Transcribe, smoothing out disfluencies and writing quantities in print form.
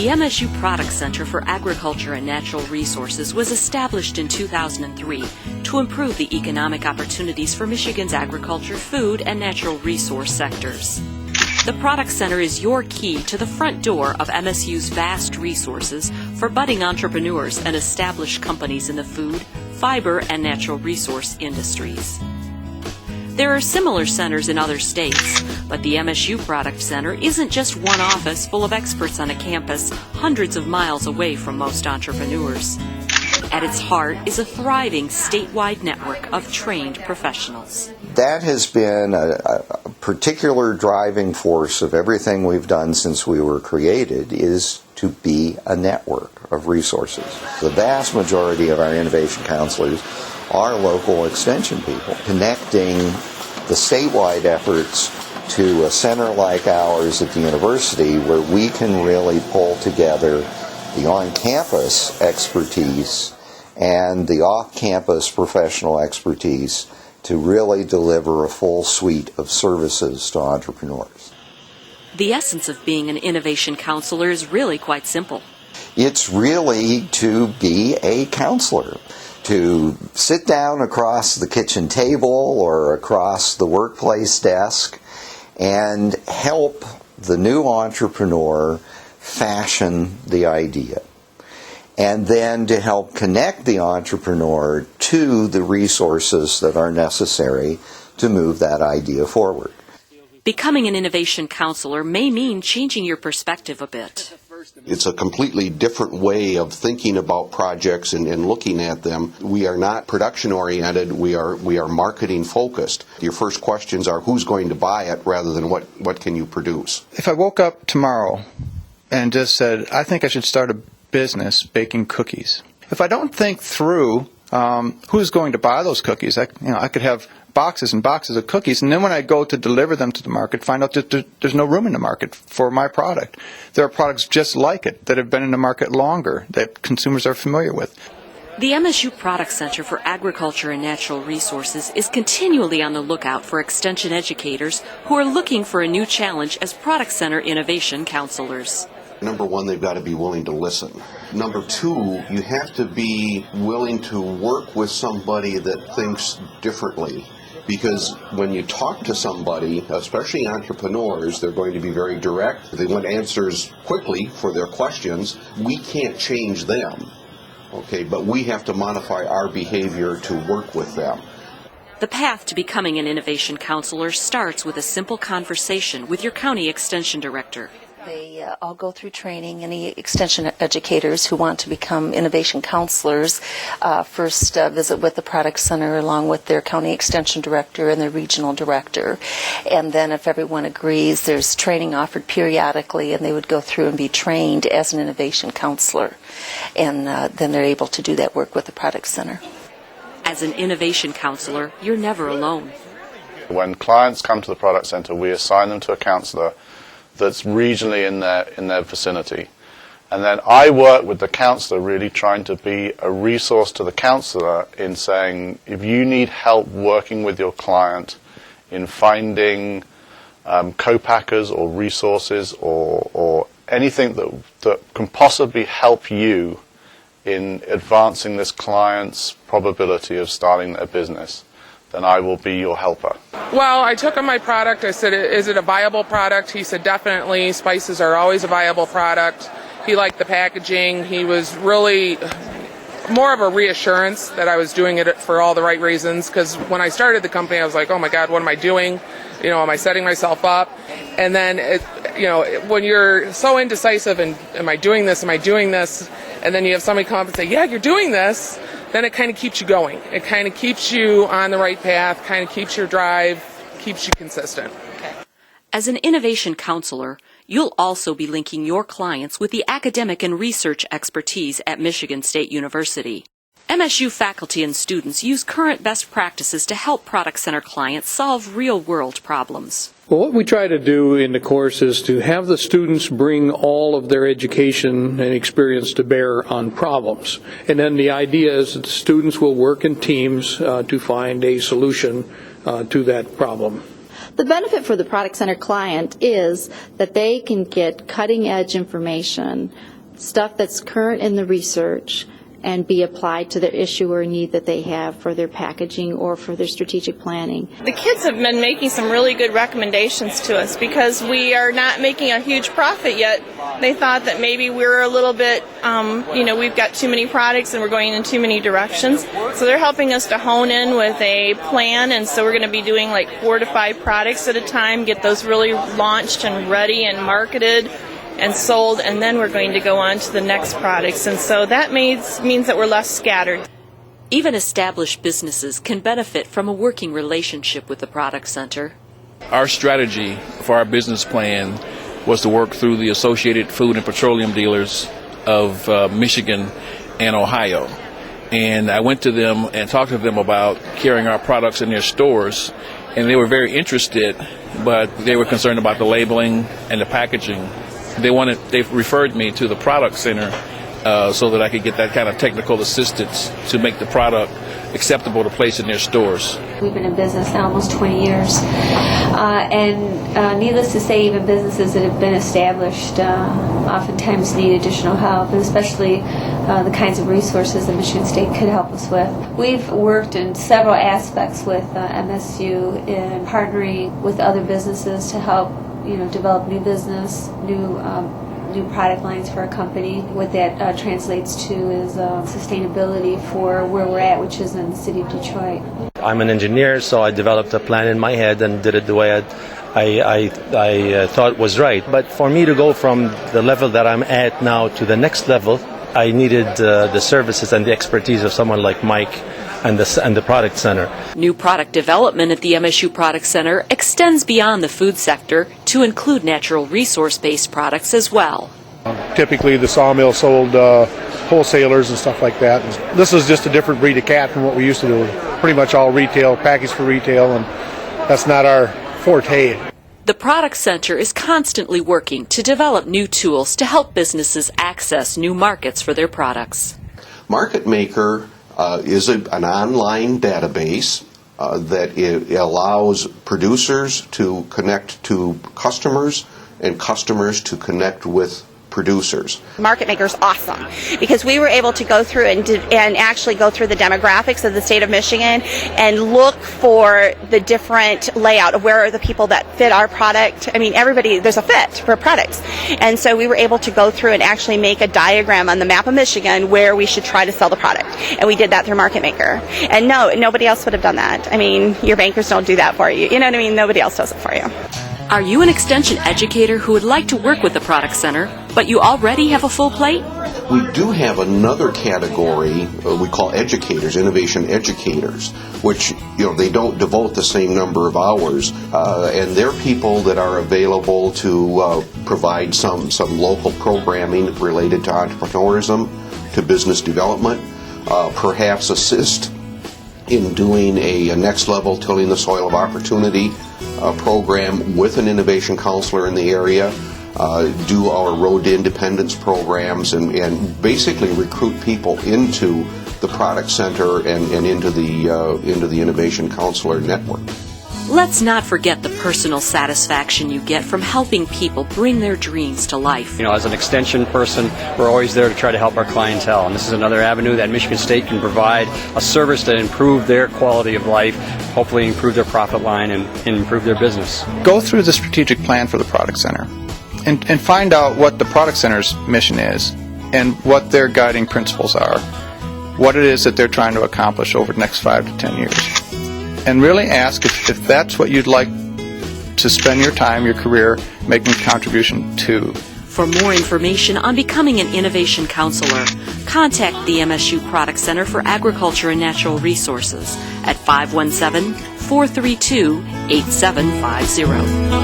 The MSU Product Center for Agriculture and Natural Resources was established in 2003 to improve the economic opportunities for Michigan's agriculture, food, and natural resource sectors. The Product Center is your key to the front door of MSU's vast resources for budding entrepreneurs and established companies in the food, fiber, and natural resource industries. There are similar centers in other states, but the MSU Product Center isn't just one office full of experts on a campus hundreds of miles away from most entrepreneurs. At its heart is a thriving statewide network of trained professionals. That has been a particular driving force of everything we've done since we were created, is to be a network of resources. The vast majority of our innovation counselors are local extension people, connecting the statewide efforts to a center like ours at the university where we can really pull together the on-campus expertise and the off-campus professional expertise to really deliver a full suite of services to entrepreneurs. The essence of being an innovation counselor is really quite simple. It's really to be a counselor, to sit down across the kitchen table or across the workplace desk and help the new entrepreneur fashion the idea, and then to help connect the entrepreneur to the resources that are necessary to move that idea forward. Becoming an innovation counselor may mean changing your perspective a bit. It's a completely different way of thinking about projects and looking at them. We are not production-oriented, we are marketing-focused. Your first questions are who's going to buy it rather than what can you produce. If I woke up tomorrow and just said, I think I should start a business baking cookies. If I don't think through who's going to buy those cookies, I could have boxes and boxes of cookies, and then when I go to deliver them to the market, find out that there's no room in the market for my product. There are products just like it that have been in the market longer that consumers are familiar with. The MSU Product Center for Agriculture and Natural Resources is continually on the lookout for extension educators who are looking for a new challenge as Product Center innovation counselors. Number one, they've got to be willing to listen. Number two, you have to be willing to work with somebody that thinks differently. Because when you talk to somebody, especially entrepreneurs, they're going to be very direct. They want answers quickly for their questions. We can't change them, okay, but we have to modify our behavior to work with them. The path to becoming an innovation counselor starts with a simple conversation with your county extension director. They all go through training. Any extension educators who want to become innovation counselors first visit with the Product Center along with their county extension director and their regional director. And then if everyone agrees, there's training offered periodically, and they would go through and be trained as an innovation counselor. And then they're able to do that work with the Product Center. As an innovation counselor, you're never alone. When clients come to the Product Center, we assign them to a counselor that's regionally in their vicinity. And then I work with the counselor, really trying to be a resource to the counselor in saying, if you need help working with your client in finding co-packers or resources or anything that can possibly help you in advancing this client's probability of starting a business, then I will be your helper. Well, I took him my product. I said, is it a viable product? He said, definitely. Spices are always a viable product. He liked the packaging. He was really more of a reassurance that I was doing it for all the right reasons, because when I started the company, I was like, oh my God, what am I doing? Am I setting myself up? And then, when you're so indecisive and am I doing this? And then you have somebody come up and say, yeah, you're doing this. Then it kind of keeps you going. It kind of keeps you on the right path, kind of keeps your drive, keeps you consistent. Okay. As an innovation counselor, you'll also be linking your clients with the academic and research expertise at Michigan State University. MSU faculty and students use current best practices to help Product Center clients solve real-world problems. Well, what we try to do in the course is to have the students bring all of their education and experience to bear on problems. And then the idea is that the students will work in teams to find a solution to that problem. The benefit for the Product Center client is that they can get cutting-edge information stuff that's current in the research and be applied to the issue or need that they have for their packaging or for their strategic planning. The kids have been making some really good recommendations to us because we are not making a huge profit yet. They thought that maybe we're a little bit, we've got too many products and we're going in too many directions. So they're helping us to hone in with a plan, and so we're going to be doing like 4 to 5 products at a time, get those really launched and ready and marketed and sold, and then we're going to go on to the next products. And so that means that we're less scattered. Even established businesses can benefit from a working relationship with the Product Center. Our strategy for our business plan was to work through the Associated Food and Petroleum Dealers of Michigan and Ohio. And I went to them and talked to them about carrying our products in their stores, and they were very interested, but they were concerned about the labeling and the packaging. They referred me to the Product Center so that I could get that kind of technical assistance to make the product acceptable to place in their stores. We've been in business now almost 20 years, and needless to say, even businesses that have been established oftentimes need additional help, and especially the kinds of resources that Michigan State could help us with. We've worked in several aspects with MSU in partnering with other businesses to help develop new business, new product lines for our company. What that translates to is sustainability for where we're at, which is in the city of Detroit. I'm an engineer, so I developed a plan in my head and did it the way I thought was right. But for me to go from the level that I'm at now to the next level, I needed the services and the expertise of someone like Mike and the Product Center. New product development at the MSU Product Center extends beyond the food sector to include natural resource-based products as well. Typically the sawmill sold wholesalers and stuff like that. And this is just a different breed of cat from what we used to do. Pretty much all retail, packaged for retail, and that's not our forte. The Product Center is constantly working to develop new tools to help businesses access new markets for their products. Market Maker is an online database that allows producers to connect to customers and customers to connect with producers. Market Maker's awesome because we were able to go through and actually go through the demographics of the state of Michigan and look for the different layout of where are the people that fit our product. I mean, everybody, there's a fit for products. And so we were able to go through and actually make a diagram on the map of Michigan where we should try to sell the product. And we did that through Market Maker. And no, nobody else would have done that. I mean, your bankers don't do that for you. You know what I mean? Nobody else does it for you. Are you an extension educator who would like to work with the Product Center, but you already have a full plate? We do have another category we call educators, innovation educators, which they don't devote the same number of hours, and they're people that are available to provide some local programming related to entrepreneurism, to business development, perhaps assist in doing a next level tilling the soil of opportunity program with an innovation counselor in the area, do our road to independence programs, and basically recruit people into the Product Center and into the innovation counselor network. Let's not forget the personal satisfaction you get from helping people bring their dreams to life. As an extension person, we're always there to try to help our clientele, and this is another avenue that Michigan State can provide a service that improve their quality of life, hopefully improve their profit line and improve their business. Go through the strategic plan for the Product Center and find out what the Product Center's mission is and what their guiding principles are, what it is that they're trying to accomplish over the next 5 to 10 years. And really ask if that's what you'd like to spend your time, your career, making a contribution to. For more information on becoming an innovation counselor, contact the MSU Product Center for Agriculture and Natural Resources at 517-432-8750.